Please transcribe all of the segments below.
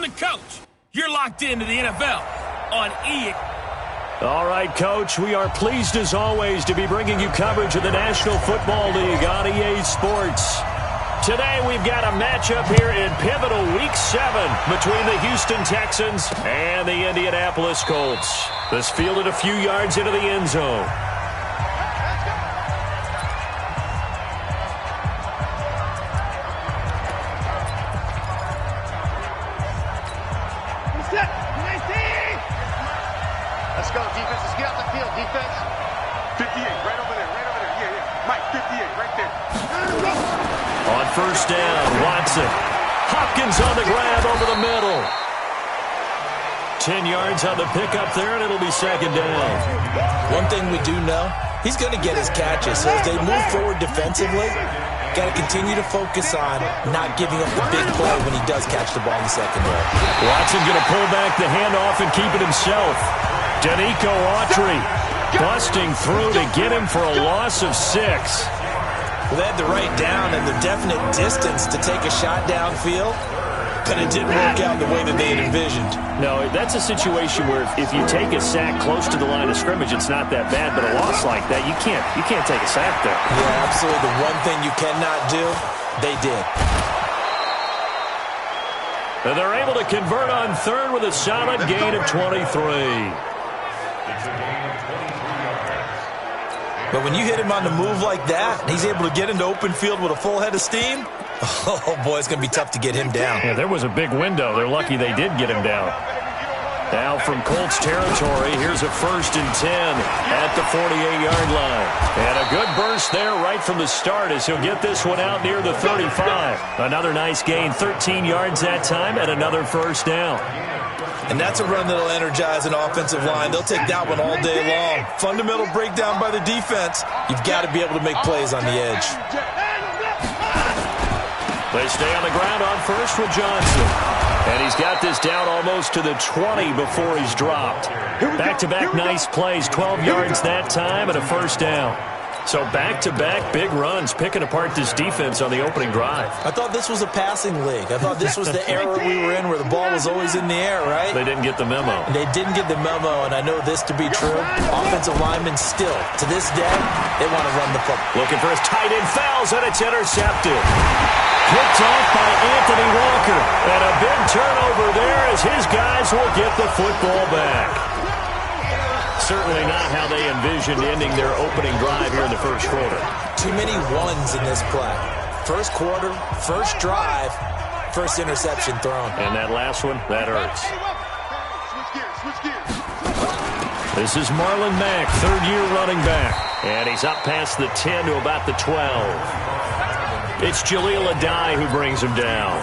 the coach. You're locked into the NFL on E. All right, Coach, we are pleased as always to be bringing you coverage of the National Football League on EA Sports. Today we've got a matchup here in pivotal Week 7 between the Houston Texans and the Indianapolis Colts. This fielded a few yards into the end zone. Let's go, defense. Let's get out the field, defense. 58, right over there, right over there. Yeah. Mike, 58, right there. On first down, Watson. Hopkins on the grab over the middle. 10 yards on the pickup there, and it'll be second down. One thing we do know, he's going to get his catches. So as they move forward defensively, got to continue to focus on not giving up the big play when he does catch the ball in the secondary. Watson going to pull back the handoff and keep it himself. Danico Autry busting through to get him for a loss of 6. Well, they had the right down and the definite distance to take a shot downfield, but it didn't work out the way that they had envisioned. No, that's a situation where if you take a sack close to the line of scrimmage, it's not that bad, but a loss like that, you can't take a sack there. Yeah, absolutely. The one thing you cannot do, they did. And they're able to convert on third with a solid gain of 23. But when you hit him on the move like that, and he's able to get into open field with a full head of steam, oh, boy, it's going to be tough to get him down. Yeah, there was a big window. They're lucky they did get him down. Now from Colts territory, here's a 1st and 10 at the 48-yard line. And a good burst there right from the start as he'll get this one out near the 35. Another nice gain, 13 yards that time, and another first down. And that's a run that'll energize an offensive line. They'll take that one all day long. Fundamental breakdown by the defense. You've got to be able to make plays on the edge. They stay on the ground on first with Johnson. And he's got this down almost to the 20 before he's dropped. Back-to-back nice plays, 12 yards that time and a first down. So back-to-back big runs, picking apart this defense on the opening drive. I thought this was a passing league. I thought this was the era we were in where the ball was always in the air, right? They didn't get the memo. They didn't get the memo, and I know this to be true. Offensive linemen still, to this day, they want to run the football. Looking for his tight end, fouls, and it's intercepted. Picked off by Anthony Walker. And a big turnover there as his guys will get the football back. Certainly not how they envisioned ending their opening drive here in the first quarter. Too many ones in this play. First quarter, first drive, first interception thrown. And that last one, that hurts. This is Marlon Mack, third-year running back. And he's up past the 10 to about the 12. It's Jaleel Adai who brings him down.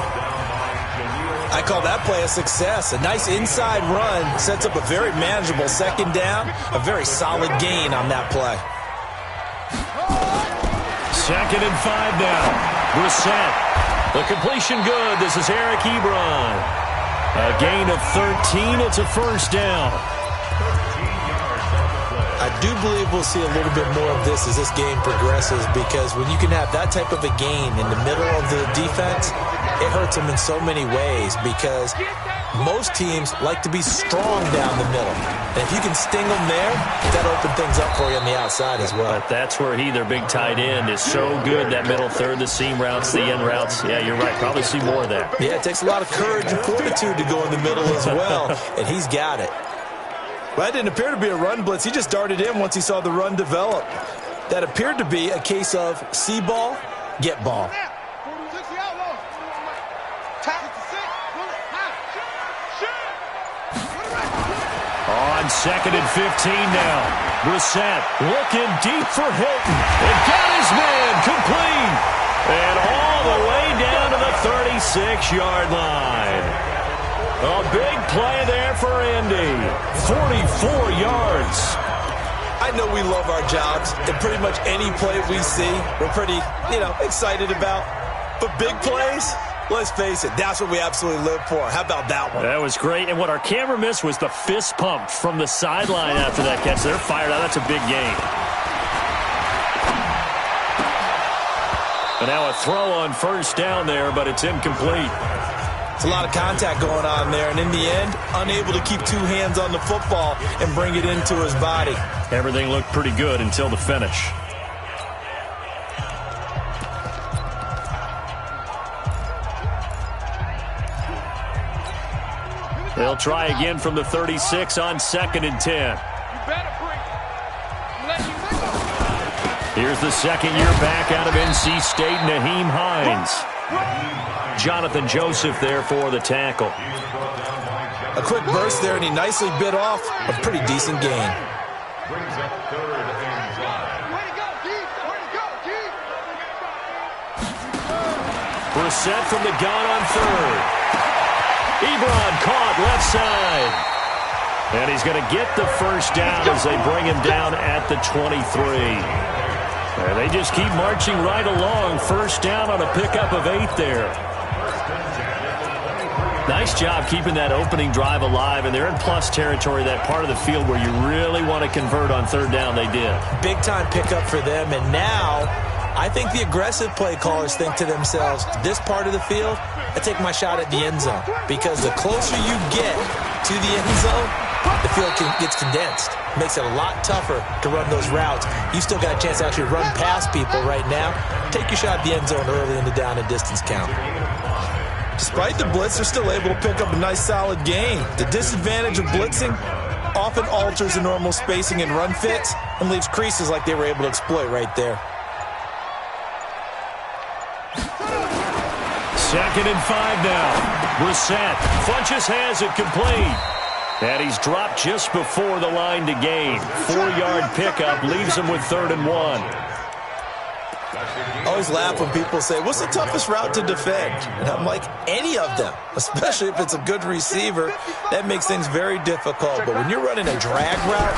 I call that play a success. A nice inside run sets up a very manageable second down. A very solid gain on that play. 2nd and 5 now. Brissett. The completion good. This is Eric Ebron. A gain of 13. It's a first down. I do believe we'll see a little bit more of this as this game progresses, because when you can have that type of a gain in the middle of the defense, it hurts them in so many ways, because most teams like to be strong down the middle. And if you can sting them there, that'll open things up for you on the outside as well. But that's where their big tight end, is so good, that middle third, the seam routes, the end routes. Yeah, you're right. Probably see more of that. Yeah, it takes a lot of courage and fortitude to go in the middle as well, and he's got it. Well, that didn't appear to be a run blitz. He just darted in once he saw the run develop. That appeared to be a case of see ball, get ball. On 2nd and 15 now. Brissett looking deep for Hilton. And got his man complete. And all the way down to the 36-yard line. A big play there for Indy. 44 yards. I know we love our jobs, and pretty much any play we see, we're pretty, excited about. But big plays, let's face it, that's what we absolutely live for. How about that one? That was great. And what our camera missed was the fist pump from the sideline after that catch. They're fired out. That's a big gain. And now a throw on first down there, but it's incomplete. It's a lot of contact going on there, and in the end, unable to keep two hands on the football and bring it into his body. Everything looked pretty good until the finish. They'll try again from the 36 on 2nd and 10. Here's the second year back out of NC State, Naheem Hines. Jonathan Joseph there for the tackle. A quick burst there, and he nicely bit off a pretty decent gain. Brissett from the gun on 3rd. Ebron caught left side. And he's going to get the first down as they bring him down at the 23. And they just keep marching right along. First down on a pickup of 8 there. Nice job keeping that opening drive alive, and they're in plus territory, that part of the field where you really want to convert on 3rd down. They did. Big-time pickup for them, and now I think the aggressive play callers think to themselves, this part of the field, I take my shot at the end zone, because the closer you get to the end zone, the field gets condensed. Makes it a lot tougher to run those routes. You still got a chance to actually run past people right now. Take your shot at the end zone early in the down and distance count. Despite the blitz, they're still able to pick up a nice solid gain. The disadvantage of blitzing often alters the normal spacing and run fits and leaves creases like they were able to exploit right there. 2nd and 5 now. Brissett. Funches has it complete. And he's dropped just before the line to gain. 4-yard pickup leaves him with 3rd and 1. I always laugh when people say, what's the toughest route to defend? And I'm like, any of them, especially if it's a good receiver. That makes things very difficult. But when you're running a drag route,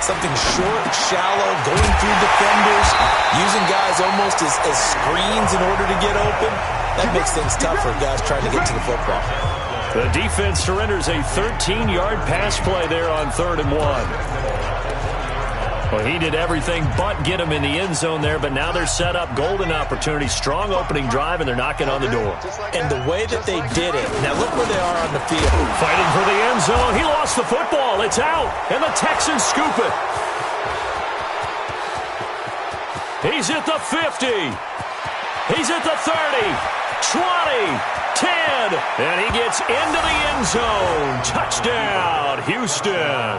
something short, shallow, going through defenders, using guys almost as screens in order to get open, that makes things tough for guys trying to get to the football. The defense surrenders a 13-yard pass play there on 3rd and 1. Well, he did everything but get him in the end zone there, but now they're set up golden opportunity, strong opening drive, and they're knocking on the door. And the way that they did it, now look where they are on the field. Fighting for the end zone. He lost the football. It's out, and the Texans scoop it. He's at the 50. He's at the 30, 20, 10, and he gets into the end zone. Touchdown, Houston.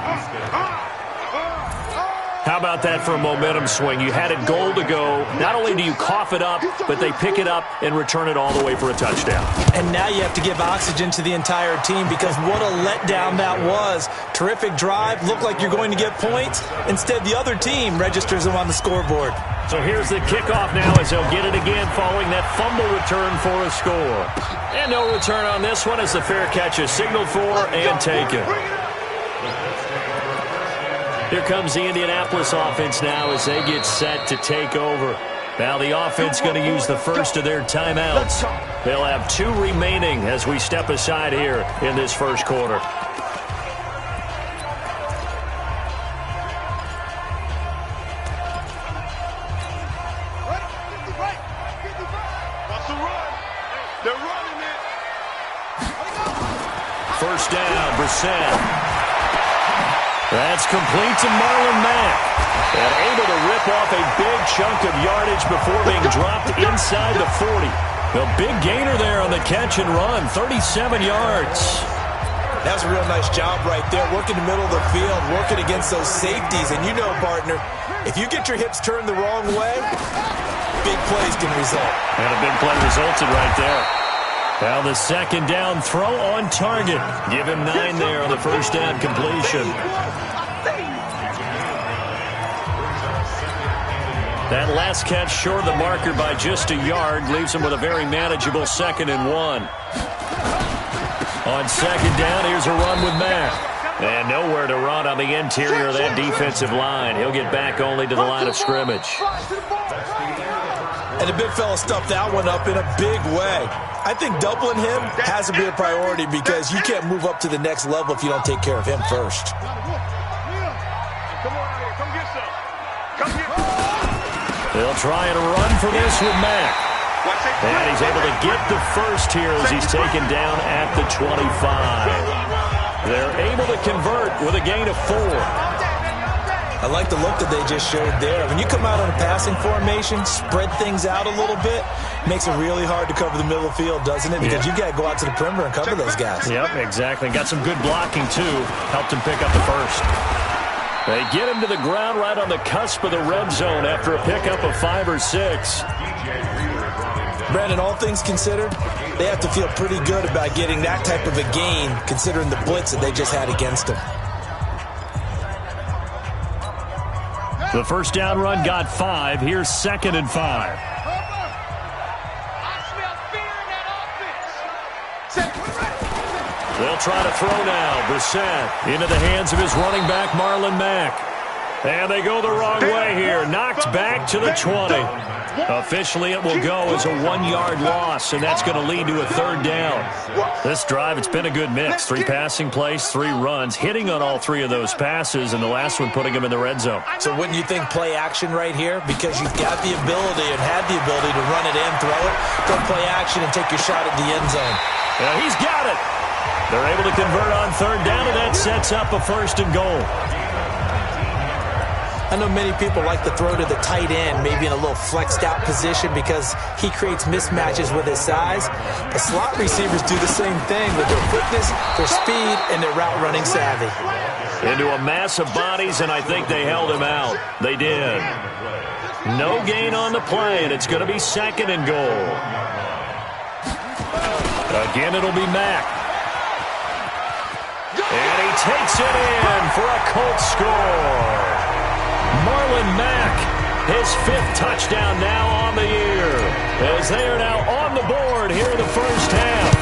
How about that for a momentum swing? You had it goal to go. Not only do you cough it up, but they pick it up and return it all the way for a touchdown. And now you have to give oxygen to the entire team, because what a letdown that was. Terrific drive. Looked like you're going to get points. Instead, the other team registers them on the scoreboard. So here's the kickoff now as they'll get it again following that fumble return for a score. And no return on this one as the fair catch is signaled for and taken. Here comes the Indianapolis offense now as they get set to take over. Now the offense going to use the first of their timeouts. They'll have 2 remaining as we step aside here in this first quarter. First down, Brissett. That's complete to Marlon Mack. And able to rip off a big chunk of yardage before being dropped inside the 40. The big gainer there on the catch and run, 37 yards. That was a real nice job right there, working the middle of the field, working against those safeties. And you know, partner, if you get your hips turned the wrong way, big plays can result. And a big play resulted right there. Now the second down throw on target. Give him 9 there on the first down completion. That last catch short of the marker by just a yard leaves him with a very manageable 2nd and 1. On second down, here's a run with Mack. And nowhere to run on the interior of that defensive line. He'll get back only to the line of scrimmage. And the big fella stuffed that one up in a big way. I think doubling him has to be a priority, because you can't move up to the next level if you don't take care of him first. They'll try and run for this with Mack. And he's able to get the first here as he's taken down at the 25. They're able to convert with a gain of 4. I like the look that they just showed there. When you come out on a passing formation, spread things out a little bit, makes it really hard to cover the middle of the field, doesn't it? Because you got to go out to the perimeter and cover those guys. Yep, exactly. Got some good blocking, too. Helped him pick up the first. They get him to the ground right on the cusp of the red zone after a pickup of 5 or 6. Brandon, all things considered, they have to feel pretty good about getting that type of a gain considering the blitz that they just had against them. The first down run got 5. Here's 2nd and 5. They'll try to throw now. Brissett into the hands of his running back, Marlon Mack. And they go the wrong way here. Knocked back to the 20. Officially, it will go as a 1-yard loss, and that's going to lead to a 3rd down. This drive, it's been a good mix. 3 passing plays, 3 runs, hitting on all 3 of those passes, and the last one putting him in the red zone. So wouldn't you think play action right here? Because you've got the ability and had the ability to run it in, throw it, go play action and take your shot at the end zone. Yeah, he's got it. They're able to convert on 3rd down, and that sets up a 1st and goal. I know many people like to throw to the tight end, maybe in a little flexed out position because he creates mismatches with his size. The slot receivers do the same thing with their quickness, their speed, and their route running savvy. Into a mass of bodies, and I think they held him out. They did. No gain on the play, and it's going to be 2nd and goal. Again, it'll be Mack. And he takes it in for a Colts score. Marlon Mack, his 5th touchdown now on the year, as they are now on the board here in the first half.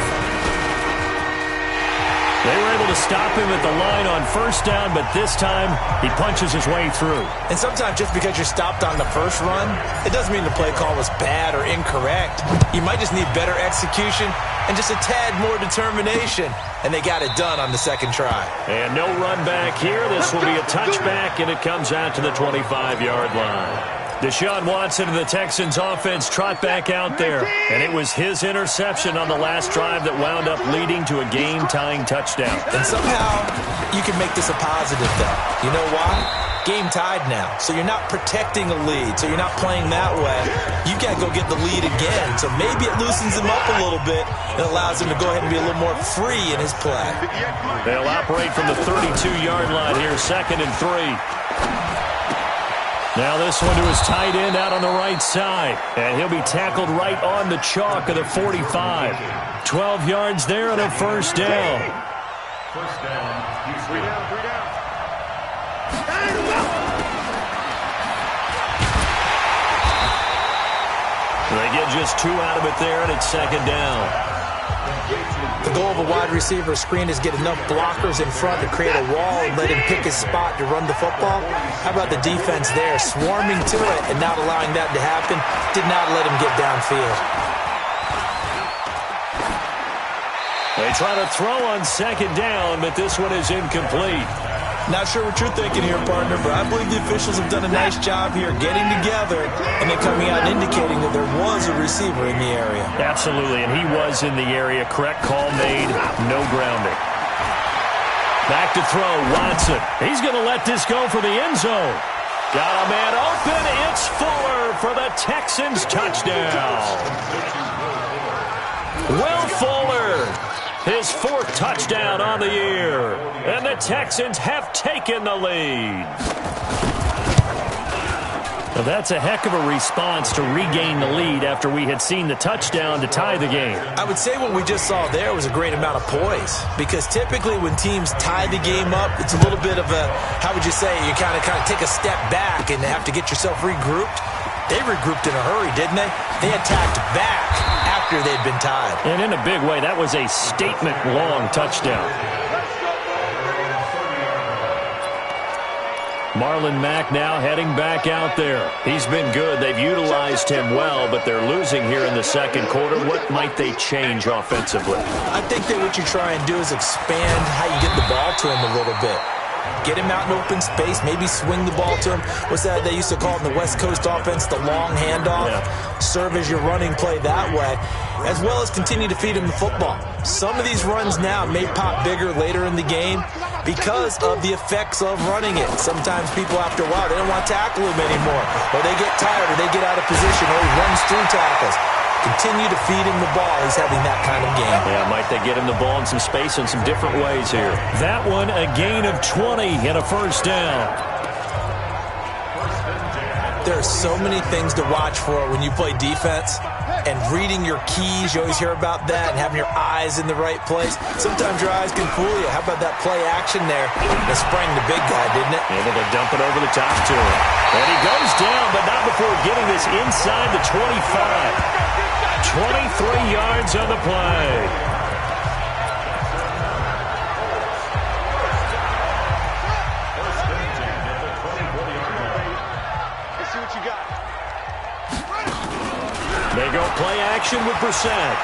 They were able to stop him at the line on 1st down, but this time he punches his way through. And sometimes just because you're stopped on the first run, it doesn't mean the play call was bad or incorrect. You might just need better execution and just a tad more determination. And they got it done on the 2nd try. And no run back here. This will be a touchback, and it comes out to the 25-yard line. Deshaun Watson and the Texans offense trot back out there. And it was his interception on the last drive that wound up leading to a game-tying touchdown. And somehow you can make this a positive, though. You know why? Game tied now. So you're not protecting a lead. So you're not playing that way. You got to go get the lead again. So maybe it loosens him up a little bit and allows him to go ahead and be a little more free in his play. They'll operate from the 32-yard line here, 2nd and 3. Now this one to his tight end out on the right side. And he'll be tackled right on the chalk of the 45. 12 yards there and a 1st down. First down. 3 down, 3 down. They get just 2 out of it there, and it's 2nd down. The goal of a wide receiver screen is get enough blockers in front to create a wall and let him pick his spot to run the football. How about the defense there, swarming to it and not allowing that to happen? Did not let him get downfield. They try to throw on 2nd down, but this one is incomplete. Not sure what you're thinking here, partner, but I believe the officials have done a nice job here getting together and then coming out and indicating that there was a receiver in the area. Absolutely, and he was in the area. Correct call made, no grounding. Back to throw, Watson. He's going to let this go for the end zone. Got a man open. It's Fuller for the Texans touchdown. Will Fuller, his 4th touchdown on the year. And the Texans have taken the lead. Now that's a heck of a response to regain the lead after we had seen the touchdown to tie the game. I would say what we just saw there was a great amount of poise. Because typically when teams tie the game up, it's a little bit of a, how would you say, you kind of take a step back and have to get yourself regrouped. They regrouped in a hurry, didn't they? They attacked back after they'd been tied. And in a big way, that was a statement-long touchdown. Marlon Mack now heading back out there. He's been good. They've utilized him well, but they're losing here in the 2nd quarter. What might they change offensively? I think that what you try and do is expand how you get the ball to him a little bit. Get him out in open space, maybe swing the ball to him. What's that they used to call it in the West Coast offense, the long handoff? Yeah. Serve as your running play that way, as well as continue to feed him the football. Some of these runs now may pop bigger later in the game because of the effects of running it. Sometimes people, after a while, they don't want to tackle him anymore, or they get tired, or they get out of position, or he runs through tackles. Continue to feed him the ball. He's having that kind of game. Yeah, might they get him the ball in some space in some different ways here. That one, a gain of 20 and a first down. There are so many things to watch for when you play defense. And reading your keys, you always hear about that, and having your eyes in the right place. Sometimes your eyes can fool you. How about that play action there? That sprang the big guy, didn't it? Able to dump it over the top to him. And he goes down, but not before getting this inside the 25. 23 yards on the play. Let's see what you got. They go play action with Brissett.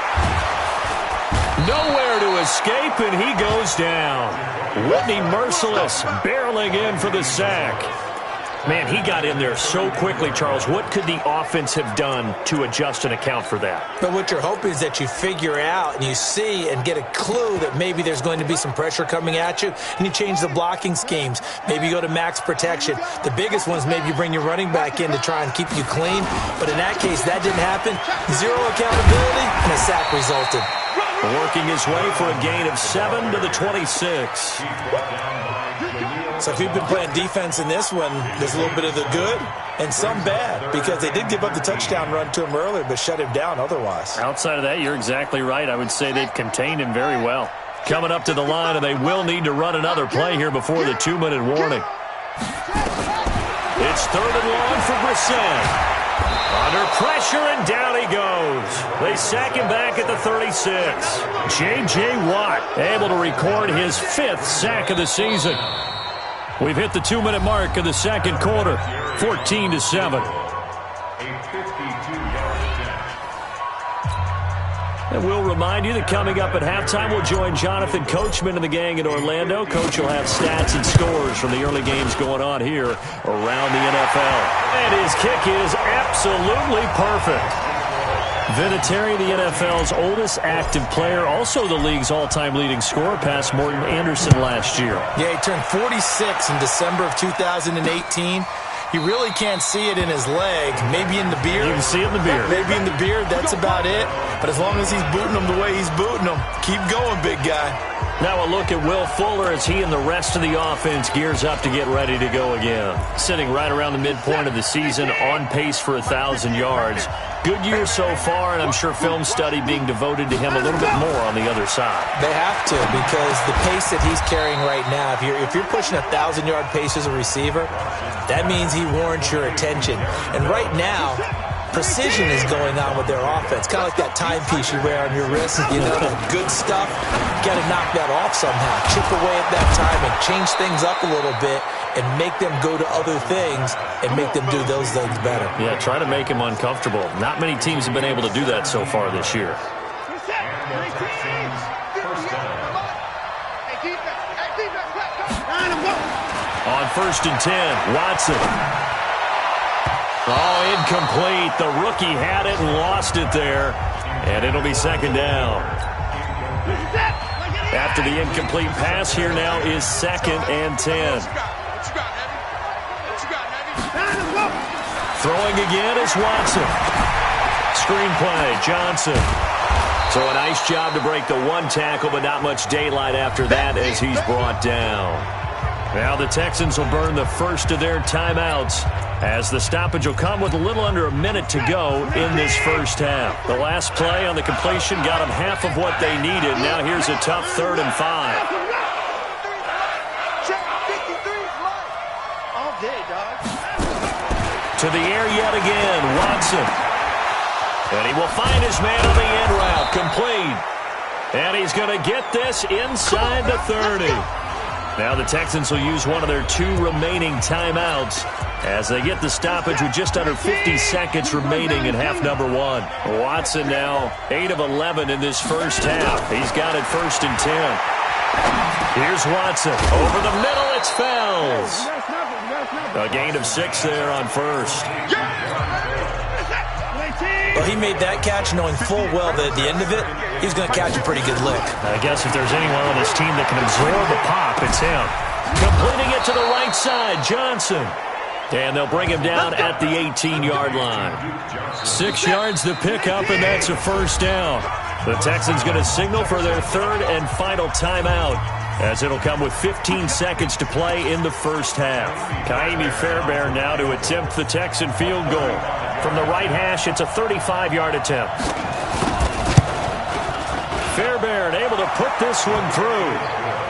Nowhere to escape, and he goes down. Whitney Merciless barreling in for the sack. Man, he got in there so quickly, Charles. What could the offense have done to adjust and account for that? But what you're hoping is that you figure out and you see and get a clue that maybe there's going to be some pressure coming at you, and you change the blocking schemes. Maybe you go to max protection. The biggest ones, maybe you bring your running back in to try and keep you clean. But in that case, that didn't happen. Zero accountability, and a sack resulted. Working his way for a gain of 7 to the 26. So if you've been playing defense in this one, there's a little bit of the good and some bad, because they did give up the touchdown run to him earlier, but shut him down otherwise. Outside of that, you're exactly right. I would say they've contained him very well. Coming up to the line, and they will need to run another play here before the 2-minute warning. It's 3rd and long for Brissett. Under pressure, and down he goes. They sack him back at the 36. J.J. Watt able to record his 5th sack of the season. We've hit the 2-minute mark of the second quarter, 14-7. And we'll remind you that coming up at halftime, we'll join Jonathan Coachman and the gang in Orlando. Coach will have stats and scores from the early games going on here around the NFL. And his kick is absolutely perfect. Vinatieri, the NFL's oldest active player, also the league's all-time leading scorer, past Morton Anderson last year. Yeah, he turned 46 in December of 2018. You really can't see it in his leg. Maybe in the beard. You can see it in the beard. Maybe in the beard. That's about it. But as long as he's booting them the way he's booting them, keep going, big guy. Now a look at Will Fuller as he and the rest of the offense gears up to get ready to go again. Sitting right around the midpoint of the season, on pace for 1,000 yards. Good year so far, and I'm sure film study being devoted to him a little bit more on the other side. They have to, because the pace that he's carrying right now, if you're pushing 1,000-yard pace as a receiver, that means he warrants your attention. And right now, precision is going on with their offense. Kind of like that timepiece you wear on your wrist. You know, the good stuff. You got to knock that off somehow. Chip away at that timing. Change things up a little bit and make them go to other things and make them do those things better. Yeah, try to make him uncomfortable. Not many teams have been able to do that so far this year. On 1st and 10, Watson. Oh, incomplete. The rookie had it and lost it there. And it'll be 2nd down. After the incomplete pass, here now is 2nd and 10. Throwing again is Watson. Screenplay, Johnson. So a nice job to break the one tackle, but not much daylight after that as he's brought down. Now the Texans will burn the first of their timeouts, as the stoppage will come with a little under a minute to go in this first half. The last play on the completion got them half of what they needed. Now here's a tough 3rd and 5. To the air yet again, Watson. And he will find his man on the end route, complete. And he's going to get this inside the 30. Now the Texans will use one of their 2 remaining timeouts as they get the stoppage with just under 50 seconds remaining in half number 1. Watson now 8 of 11 in this first half. He's got it 1st and 10. Here's Watson. Over the middle, it's Fells. A gain of 6 there on first. Well, he made that catch knowing full well that at the end of it, he's going to catch a pretty good lick. I guess if there's anyone on this team that can absorb a pop, it's him. Completing it to the right side, Johnson. And they'll bring him down at the 18-yard line. 6 yards to pick up, and that's a first down. The Texans going to signal for their third and final timeout, as it'll come with 15 seconds to play in the first half. Kaimi Fairbairn now to attempt the Texan field goal. From the right hash, it's a 35-yard attempt. Fairbairn able to put this one through.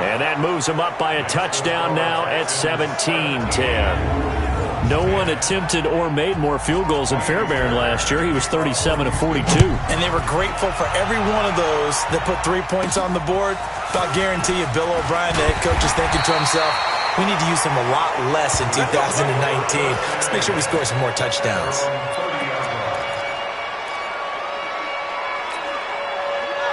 And that moves him up by a touchdown now at 17-10. No one attempted or made more field goals than Fairbairn last year. He was 37 of 42. And they were grateful for every one of those that put 3 points on the board. I'll guarantee you Bill O'Brien, the head coach, is thinking to himself, we need to use him a lot less in 2019. Let's make sure we score some more touchdowns.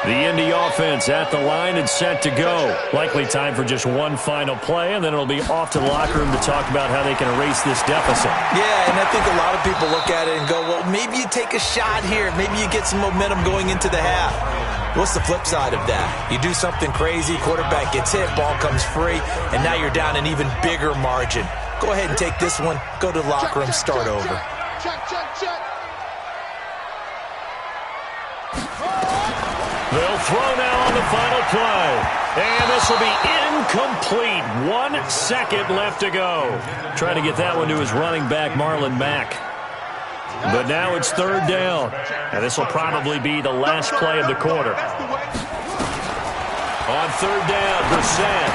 The Indy offense at the line and set to go. Likely time for just one final play, and then it'll be off to the locker room to talk about how they can erase this deficit. Yeah, and I think a lot of people look at it and go, well, maybe you take a shot here. Maybe you get some momentum going into the half. What's the flip side of that? You do something crazy, quarterback gets hit, ball comes free, and now you're down an even bigger margin. Go ahead and take this one, go to the locker room, start over. They'll throw now on the final play. And this will be incomplete. 1 second left to go. Trying to get that one to his running back, Marlon Mack. But now it's third down. And this will probably be the last play of the quarter. On third down, Brissett.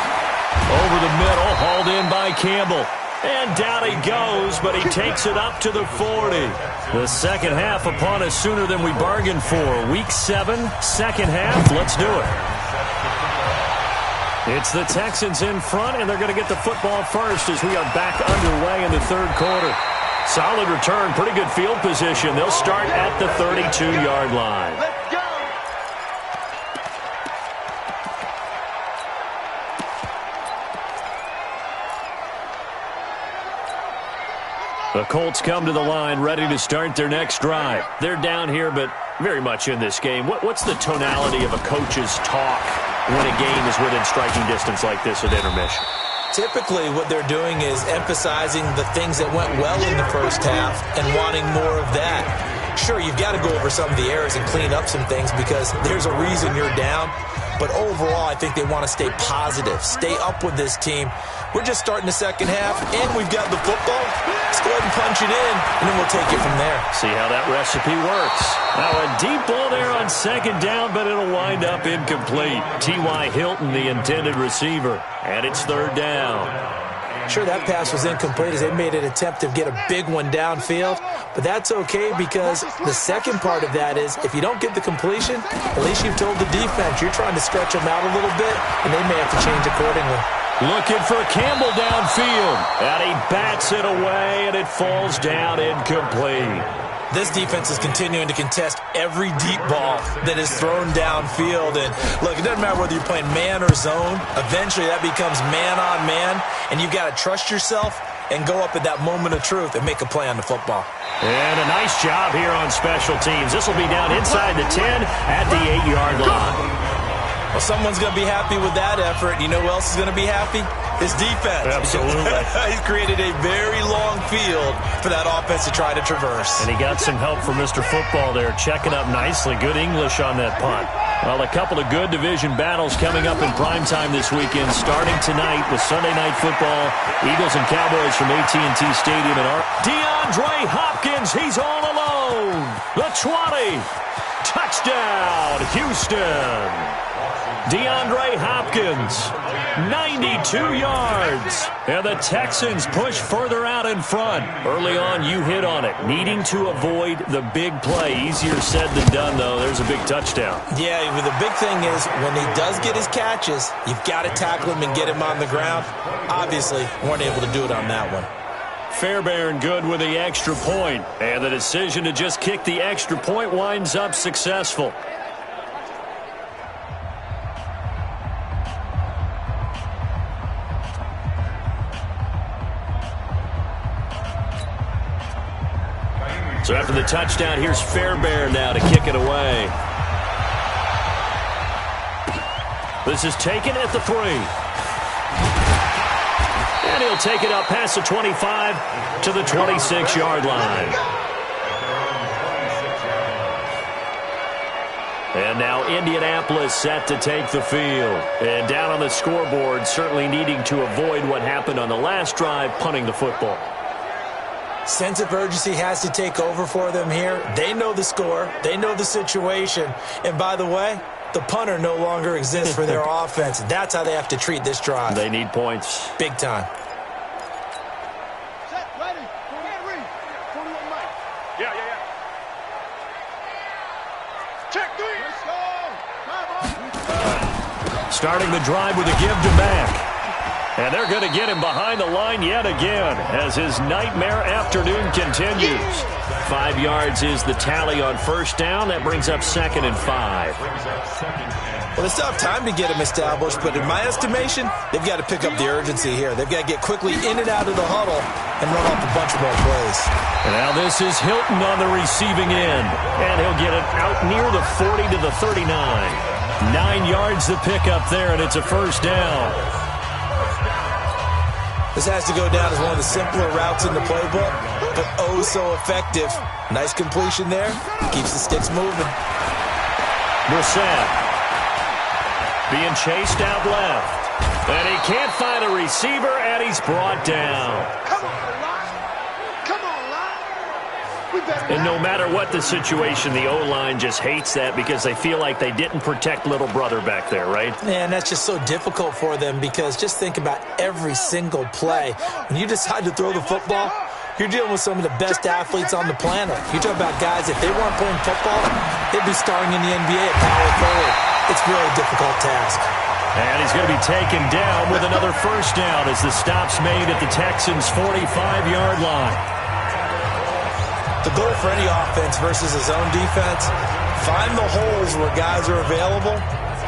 Over the middle, hauled in by Campbell. And down he goes, but he takes it up to the 40. The second half upon us sooner than we bargained for. Week 7, second half. Let's do it. It's the Texans in front, and they're going to get the football first as we are back underway in the third quarter. Solid return, pretty good field position. They'll start at the 32-yard line. The Colts come to the line ready to start their next drive. They're down here, but very much in this game. What's the tonality of a coach's talk when a game is within striking distance like this at intermission? Typically, what they're doing is emphasizing the things that went well in the first half and wanting more of that. Sure, you've got to go over some of the errors and clean up some things because there's a reason you're down. But overall, I think they want to stay positive, stay up with this team. We're just starting the second half, and we've got the football. Let's go ahead and punch it in, and then we'll take it from there. See how that recipe works. Now a deep ball there on second down, but it'll wind up incomplete. T.Y. Hilton, the intended receiver, and it's third down. Sure, that pass was incomplete as they made an attempt to get a big one downfield, but that's okay because the second part of that is if you don't get the completion, at least you've told the defense you're trying to stretch them out a little bit, and they may have to change accordingly. Looking for Campbell downfield, and he bats it away, and it falls down incomplete. This defense is continuing to contest every deep ball that is thrown downfield. And, look, it doesn't matter whether you're playing man or zone. Eventually, that becomes man-on-man, and you've got to trust yourself and go up at that moment of truth and make a play on the football. And a nice job here on special teams. This will be down inside the 10 at the 8-yard line. Well, someone's going to be happy with that effort. You know who else is going to be happy? His defense. Absolutely. He's created a very long field for that offense to try to traverse. And he got some help from Mr. Football there, checking up nicely. Good English on that punt. Well, a couple of good division battles coming up in primetime this weekend, starting tonight with Sunday Night Football. Eagles and Cowboys from AT&T Stadium in DeAndre Hopkins, he's all alone. The 20. Touchdown, Houston. DeAndre Hopkins, 92 yards. And the Texans push further out in front. Early on, you hit on it. Needing to avoid the big play. Easier said than done, though. There's a big touchdown. Yeah, but the big thing is when he does get his catches, you've got to tackle him and get him on the ground. Obviously, weren't able to do it on that one. Fairbairn good with the extra point. And the decision to just kick the extra point winds up successful. So after the touchdown, here's Fairbairn now to kick it away. This is taken at the 3. And he'll take it up past the 25 to the 26-yard line. And now Indianapolis set to take the field. And down on the scoreboard, certainly needing to avoid what happened on the last drive, punting the football. Sense of urgency has to take over for them here. They know the score. They know the situation. And by the way, the punter no longer exists for their offense. That's how they have to treat this drive. They need points. Big time. Set, ready. Read. 41 Mike. Yeah. Check 3. Let's go. Starting the drive with a give to Mack. And they're going to get him behind the line yet again as his nightmare afternoon continues. 5 yards is the tally on first down. That brings up 2nd and 5. Well, they still have time to get him established, but in my estimation, they've got to pick up the urgency here. They've got to get quickly in and out of the huddle and run off a bunch more plays. And now this is Hilton on the receiving end. And he'll get it out near the 40 to the 39. 9 yards to pick up there, and it's a first down. This has to go down as one of the simpler routes in the playbook, but oh so effective. Nice completion there. Keeps the sticks moving. Brissett being chased out left. And he can't find a receiver, and he's brought down. Come on, Locke. And no matter what the situation, the O-line just hates that because they feel like they didn't protect little brother back there, right? Man, that's just so difficult for them because just think about every single play. When you decide to throw the football, you're dealing with some of the best athletes on the planet. You talk about guys, if they weren't playing football, they'd be starring in the NBA at power forward. It's a really difficult task. And he's going to be taken down with another first down as the stop's made at the Texans' 45-yard line. The goal for any offense versus his own defense, find the holes where guys are available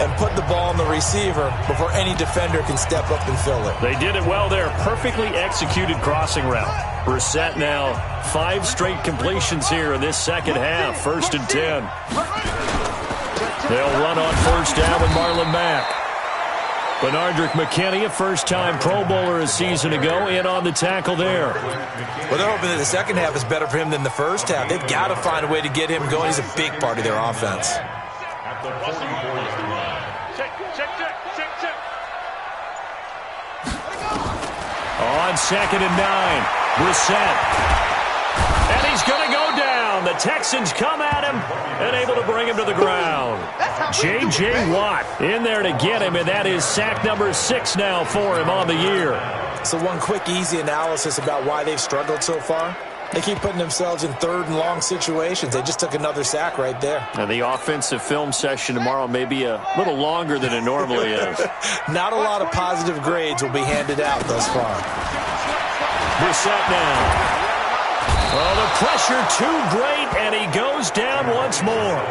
and put the ball on the receiver before any defender can step up and fill it. They did it well there. Perfectly executed crossing route. Brissett now 5 straight completions here in this second half. 1st and 10. They'll run on first down with Marlon Mack. Benardrick McKinney, a first-time Pro Bowler a season ago, in on the tackle there. Well, they're hoping that the second half is better for him than the first half. They've got to find a way to get him going. He's a big part of their offense. On 2nd and 9, Brissett. And he's going to go down. The Texans come at him and able to bring him to the ground. J.J. Watt in there to get him, and that is sack number 6 now for him on the year. So one quick, easy analysis about why they've struggled so far. They keep putting themselves in 3rd and long situations. They just took another sack right there. And the offensive film session tomorrow may be a little longer than it normally is. Not a lot of positive grades will be handed out thus far. Brissett now. Oh, the pressure too great, and he goes down once more.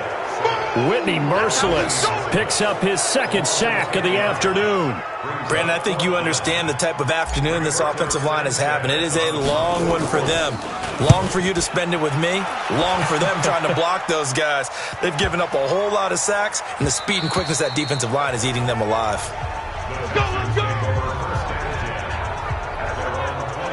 Whitney, merciless, picks up his 2nd sack of the afternoon. Brandon, I think you understand the type of afternoon this offensive line is having. It is a long one for them. Long for you to spend it with me. Long for them trying to block those guys. They've given up a whole lot of sacks, and the speed and quickness of that defensive line is eating them alive. Let's go.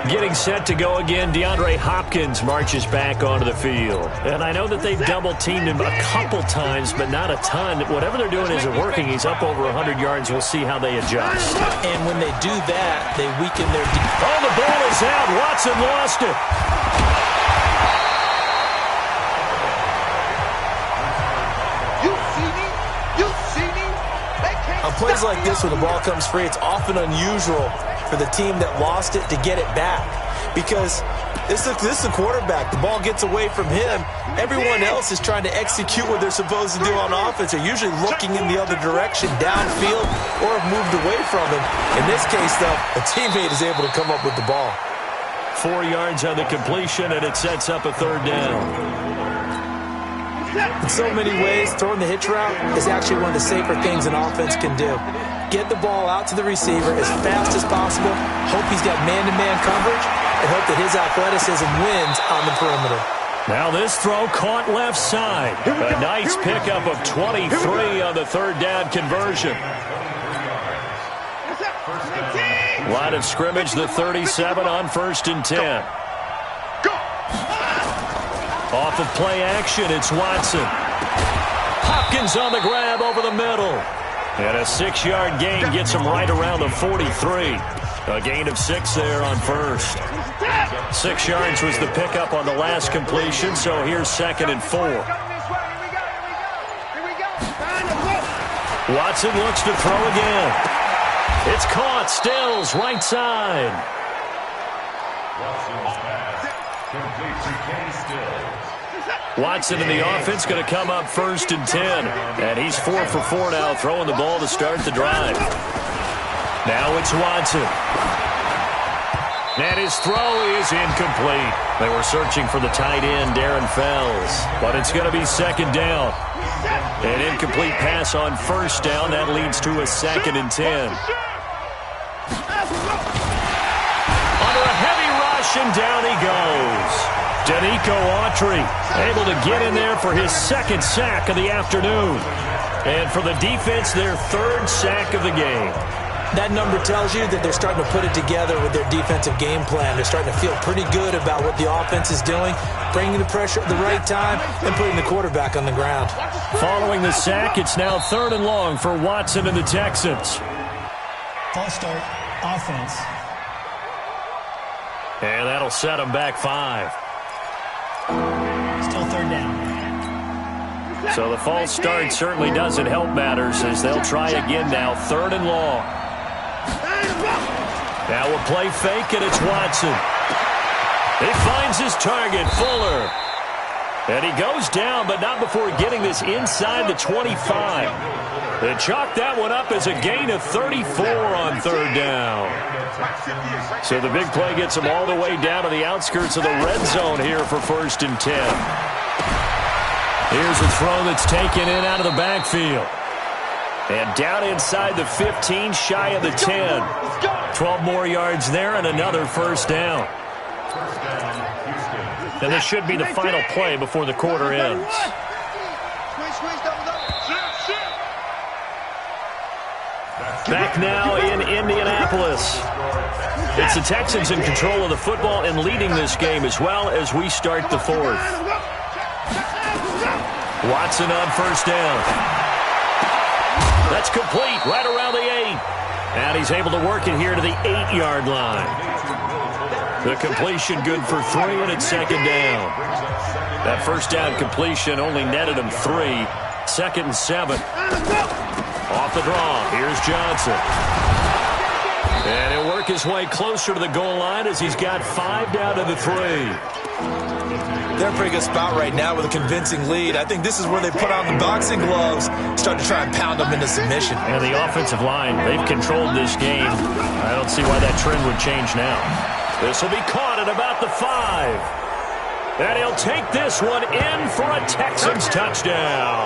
Getting set to go again, DeAndre Hopkins marches back onto the field. And I know that they've double-teamed him a couple times, but not a ton. Whatever they're doing isn't working. He's up over 100 yards. We'll see how they adjust. And when they do that, they weaken their defense. Oh, the ball is out. Watson lost it. You see me? On plays like this, when the ball comes free, it's often unusual for the team that lost it to get it back. Because this is the quarterback. The ball gets away from him. Everyone else is trying to execute what they're supposed to do on offense. They're usually looking in the other direction, downfield, or have moved away from him. In this case, though, a teammate is able to come up with the ball. 4 yards on the completion, and it sets up a 3rd down. In so many ways, throwing the hitch route is actually one of the safer things an offense can do. Get the ball out to the receiver as fast as possible, hope he's got man-to-man coverage, and hope that his athleticism wins on the perimeter. Now this throw caught left side. A nice pickup of 23 on the third down conversion. Line of scrimmage, the 37 on 1st and 10. Off of play action, it's Watson. Hopkins on the grab over the middle. And a 6-yard gain gets him right around the 43. A gain of 6 there on first. 6 yards was the pickup on the last completion, so here's 2nd and 4. Watson looks to throw again. It's caught. Stills, right side. Watson in the offense going to come up 1st and 10. And he's 4 for 4 now, throwing the ball to start the drive. Now it's Watson. And his throw is incomplete. They were searching for the tight end, Darren Fells. But it's going to be 2nd down. An incomplete pass on 1st down. That leads to a 2nd and 10. Under a heavy rush, and down he goes. Danico Autry able to get in there for his 2nd sack of the afternoon. And for the defense, their 3rd sack of the game. That number tells you that they're starting to put it together with their defensive game plan. They're starting to feel pretty good about what the offense is doing, bringing the pressure at the right time, and putting the quarterback on the ground. Following the sack, it's now 3rd and long for Watson and the Texans. False start, offense. And that'll set them back 5. Still 3rd down. So the false start certainly doesn't help matters as they'll try again now. 3rd and long. Now a play fake, and it's Watson. He finds his target, Fuller. And he goes down, but not before getting this inside the 25. They chalk that one up as a gain of 34 on 3rd down. So the big play gets them all the way down to the outskirts of the red zone here for 1st and 10. Here's a throw that's taken in out of the backfield. And down inside the 15, shy of the 10. 12 more yards there and another 1st down. And this should be the final play before the quarter ends. Back now in Indianapolis. It's the Texans in control of the football and leading this game as well as we start the 4th. Watson on 1st down. That's complete right around the 8. And he's able to work it here to the 8-yard line. The completion good for 3, and it's 2nd down. That 1st down completion only netted him 3. 2nd and 7. Off the draw, here's Johnson. And he'll work his way closer to the goal line as he's got 5 down to the 3. They're in a pretty good spot right now with a convincing lead. I think this is where they put on the boxing gloves, start to try and pound them into submission. And the offensive line, they've controlled this game. I don't see why that trend would change now. This will be caught at about the 5. And he'll take this one in for a Texans touchdown.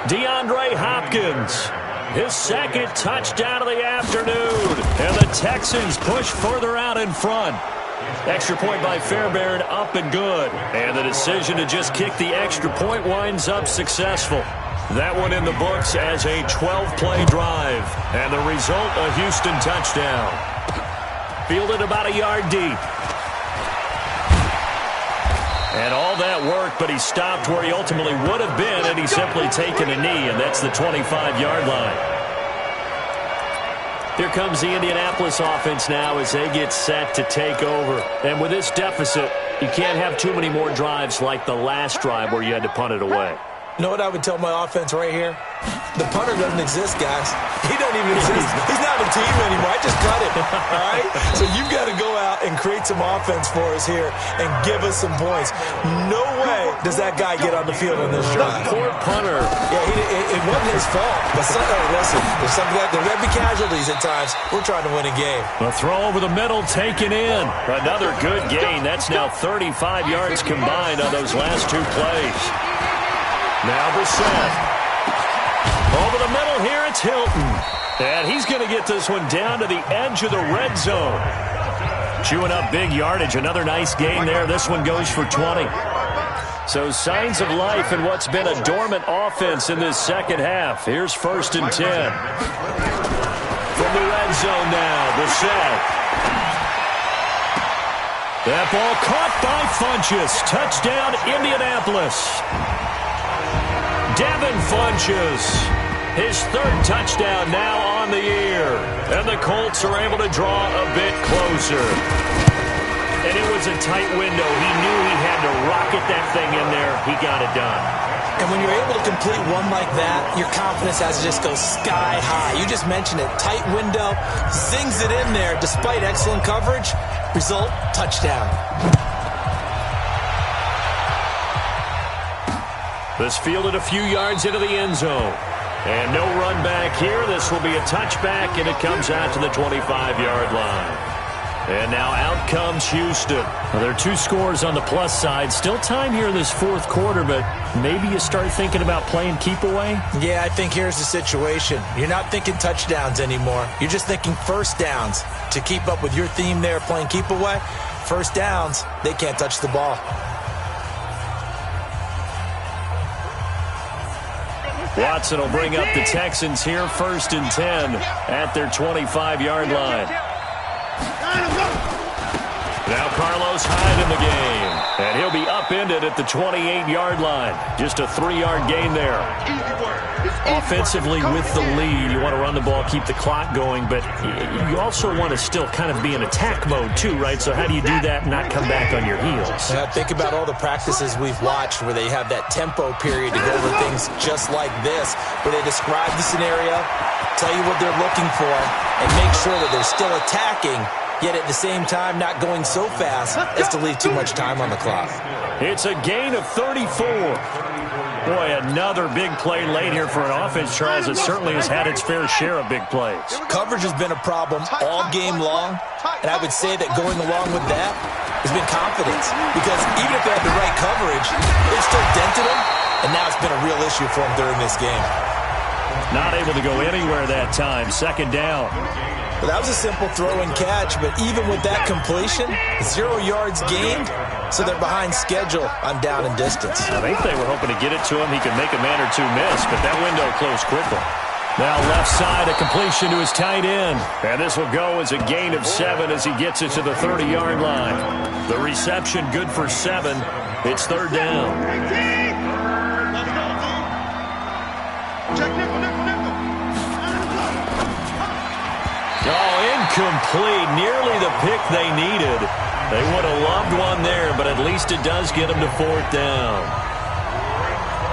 DeAndre Hopkins, his 2nd touchdown of the afternoon. And the Texans push further out in front. Extra point by Fairbairn, up and good. And the decision to just kick the extra point winds up successful. That one in the books as a 12-play drive. And the result, a Houston touchdown. Fielded about a yard deep. And all that work, but he stopped where he ultimately would have been, and he's simply taken a knee, and that's the 25-yard line. Here comes the Indianapolis offense now as they get set to take over. And with this deficit, you can't have too many more drives like the last drive where you had to punt it away. You know what I would tell my offense right here? The punter doesn't exist, guys. He doesn't even exist. He's not a team anymore. I just cut it, all right? So you've got to go out and create some offense for us here and give us some points. No way does that guy get on the field on this drive. Poor punter. Yeah, it wasn't his fault. But listen, there's something that there may be casualties at times. We're trying to win a game. A throw over the middle taken in. Another good gain. That's now 35 yards combined on those last 2 plays. Now Brissett. Over the middle here, it's Hilton. And he's going to get this one down to the edge of the red zone. Chewing up big yardage. Another nice gain there. This one goes for 20. So signs of life in what's been a dormant offense in this second half. Here's 1st and 10. From the red zone now, Brissett. That ball caught by Funchess. Touchdown, Indianapolis. Devin Funchess. His 3rd touchdown now on the year. And the Colts are able to draw a bit closer. And it was a tight window. He knew he had to rocket that thing in there. He got it done. And when you're able to complete one like that, your confidence has to just go sky high. You just mentioned it. Tight window, zings it in there despite excellent coverage. Result, touchdown. This fielded a few yards into the end zone. And no run back here. This will be a touchback, and it comes out to the 25-yard line. And now out comes Houston. Well, there are 2 scores on the plus side. Still time here in this 4th quarter, but maybe you start thinking about playing keep away? Yeah, I think here's the situation. You're not thinking touchdowns anymore. You're just thinking first downs. To keep up with your theme there, playing keep away, first downs, they can't touch the ball. Watson will bring up the Texans here, 1st and 10 at their 25-yard line. Now Carlos Hyde in the game. And he'll be upended at the 28-yard line. Just a 3-yard gain there. Offensively with the lead, you want to run the ball, keep the clock going, but you also want to still kind of be in attack mode too, right? So how do you do that and not come back on your heels? Yeah, think about all the practices we've watched where they have that tempo period to go over things just like this, where they describe the scenario, tell you what they're looking for, and make sure that they're still attacking, yet at the same time not going so fast as to leave too much time on the clock. It's a gain of 34. Boy, another big play late here for an offense, Charles, that certainly has had its fair share of big plays. Coverage has been a problem all game long, and I would say that going along with that has been confidence, because even if they had the right coverage, they still dented them, and now it's been a real issue for them during this game. Not able to go anywhere that time. 2nd down. Well, that was a simple throw and catch, but even with that completion, 0 yards gained, so they're behind schedule on down and distance. I think they were hoping to get it to him. He could make a man or 2 miss, but that window closed quickly. Now left side, a completion to his tight end. And this will go as a gain of 7 as he gets it to the 30-yard line. The reception good for 7. It's 3rd down. Oh, incomplete. Nearly the pick they needed. They would have loved one there, but at least it does get them to 4th down.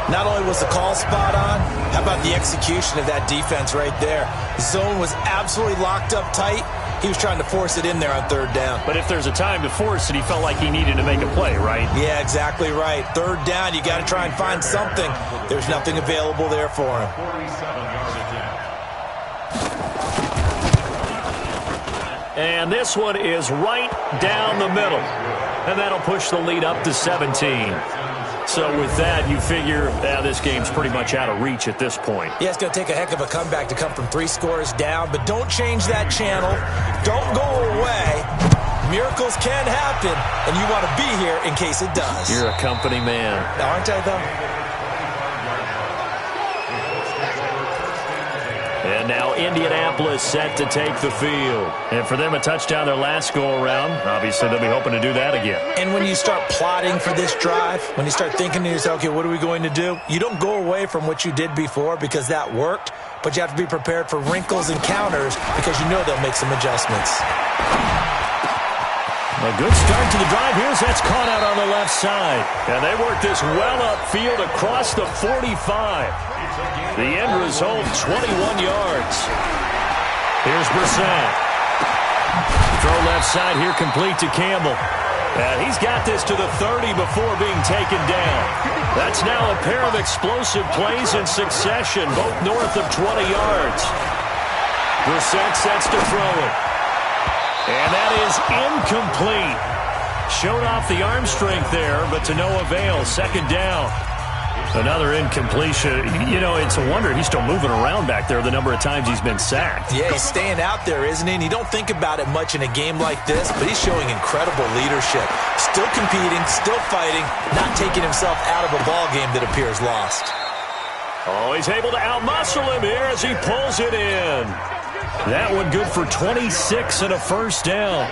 Not only was the call spot on, how about the execution of that defense right there? The zone was absolutely locked up tight. He was trying to force it in there on 3rd down. But if there's a time to force it, he felt like he needed to make a play, right? Yeah, exactly right. 3rd down, you got to try and find something. There's nothing available there for him. And this one is right down the middle. And that'll push the lead up to 17. So with that, you figure this game's pretty much out of reach at this point. Yeah, it's going to take a heck of a comeback to come from 3 scores down, but don't change that channel. Don't go away. Miracles can happen, and you want to be here in case it does. You're a company man. Aren't I, though? And now Indianapolis set to take the field. And for them, a touchdown their last go-around. Obviously, they'll be hoping to do that again. And when you start plotting for this drive, when you start thinking to yourself, okay, what are we going to do? You don't go away from what you did before because that worked, but you have to be prepared for wrinkles and counters because you know they'll make some adjustments. A good start to the drive. Here's that's caught out on the left side. And they work this well upfield across the 45. The end result, 21 yards. Here's Brissett. Throw left side here, complete to Campbell. And he's got this to the 30 before being taken down. That's now a pair of explosive plays in succession, both north of 20 yards. Brissett sets to throw it. And that is incomplete. Showed off the arm strength there, but to no avail. 2nd down. Another incompletion. You know, it's a wonder he's still moving around back there the number of times he's been sacked. Yeah, he's staying out there, isn't he? And you don't think about it much in a game like this, but he's showing incredible leadership. Still competing, still fighting, not taking himself out of a ball game that appears lost. Oh, he's able to outmuscle him here as he pulls it in. That one good for 26 and a first down.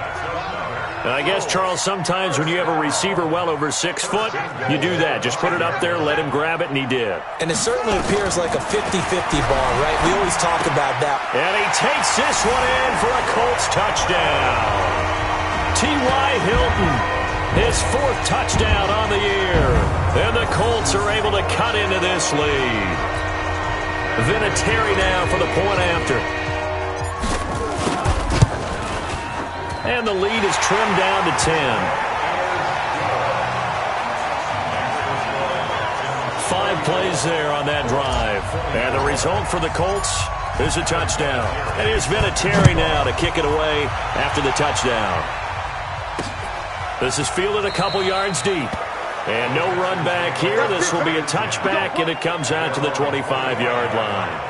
I guess, Charles, sometimes when you have a receiver well over 6 foot, you do that. Just put it up there, let him grab it, and he did. And it certainly appears like a 50-50 ball, right? We always talk about that. And he takes this one in for a Colts touchdown. T.Y. Hilton, his 4th touchdown on the year. And the Colts are able to cut into this lead. Vinatieri now for the point after. And the lead is trimmed down to 10. 5 plays there on that drive. And the result for the Colts is a touchdown. And here's Vinatieri now to kick it away after the touchdown. This is fielded a couple yards deep. And no run back here. This will be a touchback, and it comes out to the 25-yard line.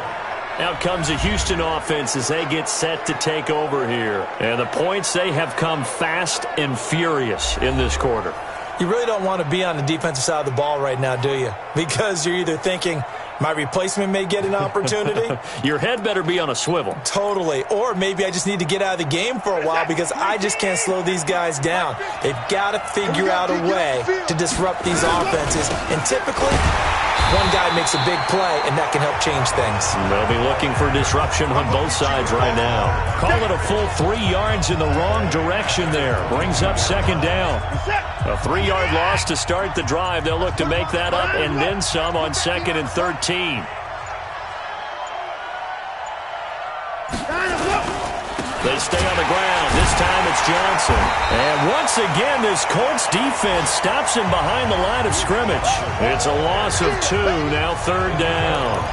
Out comes the Houston offense as they get set to take over here. And the points, they have come fast and furious in this quarter. You really don't want to be on the defensive side of the ball right now, do you? Because you're either thinking, my replacement may get an opportunity. Your head better be on a swivel. Totally. Or maybe I just need to get out of the game for a while because I just can't slow these guys down. They've got to figure out a way to disrupt these offenses. And typically, one guy makes a big play, and that can help change things. They'll be looking for disruption on both sides right now. Call it a full 3 yards in the wrong direction there. Brings up second down. A 3-yard loss to start the drive. They'll look to make that up and then some on 2nd and 13. They stay on the ground. This time it's Johnson. And once again, this Colts defense stops him behind the line of scrimmage. It's a loss of 2, now 3rd down.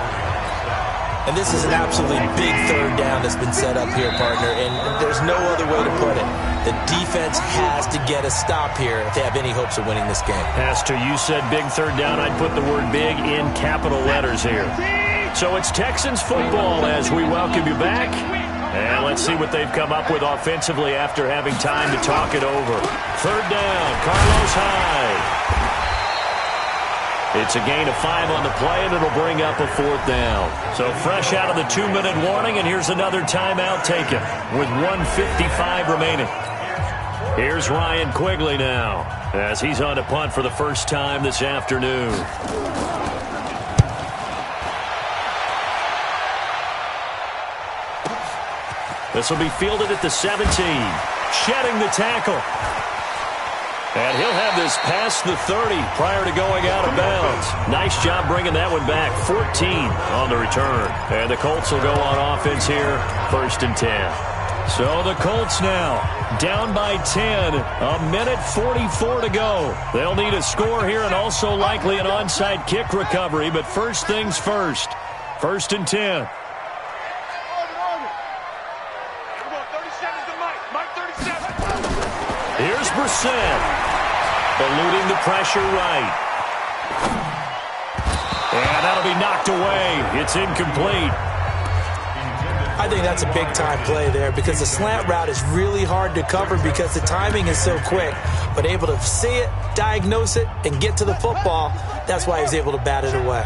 And this is an absolutely big 3rd down that's been set up here, partner, and there's no other way to put it. The defense has to get a stop here if they have any hopes of winning this game. Pastor, you said big 3rd down. I'd put the word big in capital letters here. So it's Texans football as we welcome you back. And let's see what they've come up with offensively after having time to talk it over. 3rd down, Carlos Hyde. It's a gain of 5 on the play, and it'll bring up a 4th down. So fresh out of the 2-minute warning, and here's another timeout taken with 1:55 remaining. Here's Ryan Quigley now as he's on to punt for the first time this afternoon. This will be fielded at the 17. Shedding the tackle. And he'll have this past the 30 prior to going out of bounds. Nice job bringing that one back. 14 on the return. And the Colts will go on offense here. 1st and 10. So the Colts now down by 10. A minute 44 to go. They'll need a score here and also likely an onside kick recovery. But first things first. 1st and 10. Here's Brissett. Eluding the pressure right. And that'll be knocked away. It's incomplete. I think that's a big-time play there because the slant route is really hard to cover because the timing is so quick. But able to see it, diagnose it, and get to the football, that's why he's able to bat it away.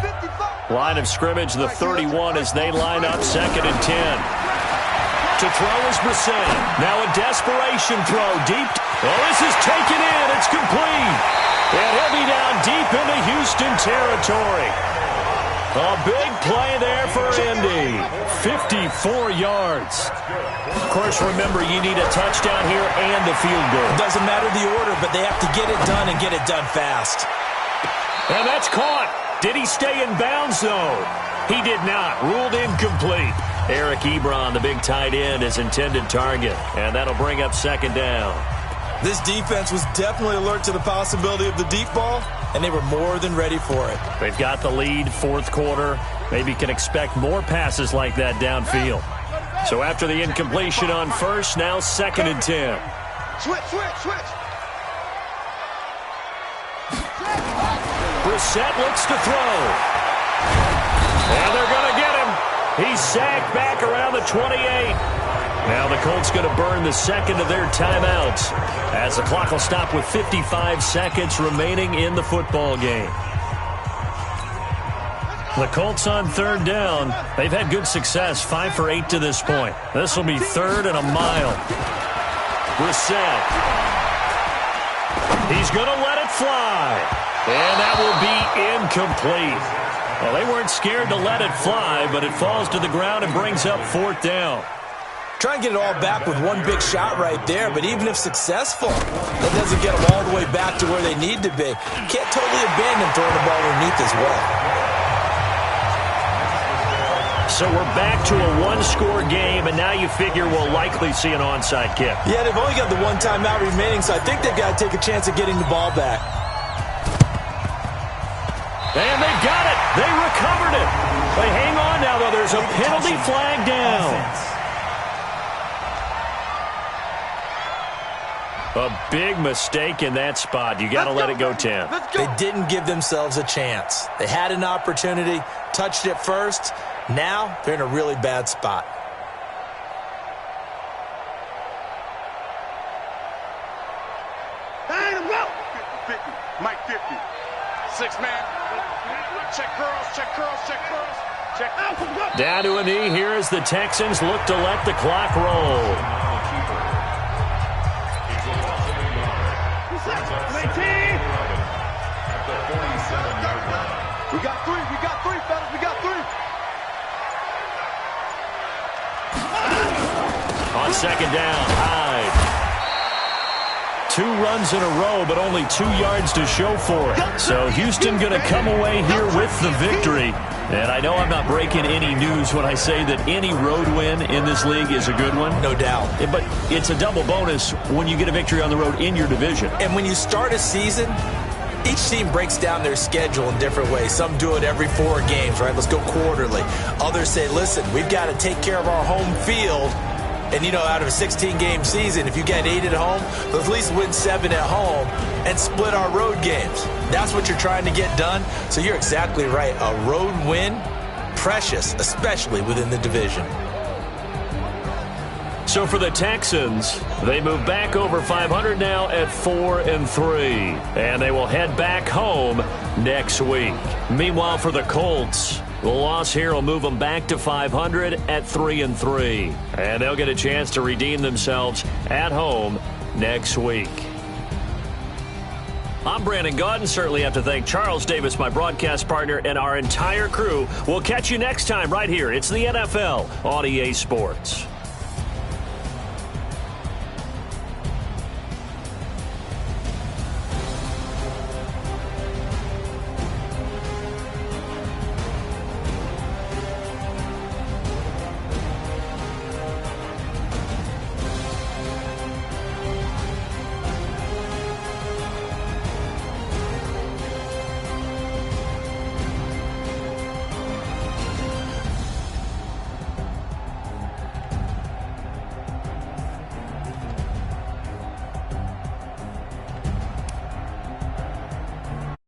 Line of scrimmage, the 31 as they line up 2nd and 10. To throw is Brissett. Now a desperation throw deep. Oh, this is taken in. It's complete. And he'll be down deep into Houston territory. A big play there for Indy. 54 yards. Of course, remember, you need a touchdown here and the field goal. It doesn't matter the order, but they have to get it done and get it done fast. And that's caught. Did he stay in bounds, though? He did not. Ruled incomplete. Eric Ebron, the big tight end, is intended target. And that'll bring up 2nd down. This defense was definitely alert to the possibility of the deep ball, and they were more than ready for it. They've got the lead, 4th quarter. Maybe can expect more passes like that downfield. So after the incompletion on 1st, now 2nd and 10. Brissett looks to throw. And they're going to get him. He's sacked back around the 28. Now the Colts going to burn the second of their timeouts as the clock will stop with 55 seconds remaining in the football game. The Colts on third down. They've had good success, 5 for 8 to this point. This will be third and a mile. Brissett. He's going to let it fly. And that will be incomplete. Well, they weren't scared to let it fly, but it falls to the ground and brings up fourth down. Try and get it all back with one big shot right there, but even if successful, that doesn't get them all the way back to where they need to be. Can't totally abandon throwing the ball underneath as well. So we're back to a one-score game, and now you figure we'll likely see an onside kick. Yeah, they've only got the one timeout remaining, so I think they've got to take a chance at getting the ball back. And they got it. They recovered it. They hang on now, though. There's a penalty flag down. A big mistake in that spot. You got to let it go 10. They didn't give themselves a chance. They had an opportunity, touched it first. Now they're in a really bad spot. Mike 50. 6-man. Check curls, check curls, check curls. Check. Down to a knee here as the Texans look to let the clock roll. We got three, fellas, we got three. On second down, Hyde. 2 runs in a row, but only 2 yards to show for it. So Houston going to come away here with the victory. And I know I'm not breaking any news when I say that any road win in this league is a good one. No doubt. But it's a double bonus when you get a victory on the road in your division. And when you start a season, each team breaks down their schedule in different ways. Some do it every 4 games, right? Let's go quarterly. Others say, listen, we've got to take care of our home field. And, you know, out of a 16-game season, if you get 8 at home, let's at least win 7 at home and split our road games. That's what you're trying to get done. So you're exactly right. A road win, precious, especially within the division. So for the Texans, they move back over 500 now at 4-3. And they will head back home next week. Meanwhile, for the Colts, the loss here will move them back to 500 at 3-3. And they'll get a chance to redeem themselves at home next week. I'm Brandon Gaudin. Certainly have to thank Charles Davis, my broadcast partner, and our entire crew. We'll catch you next time right here. It's the NFL on EA Sports.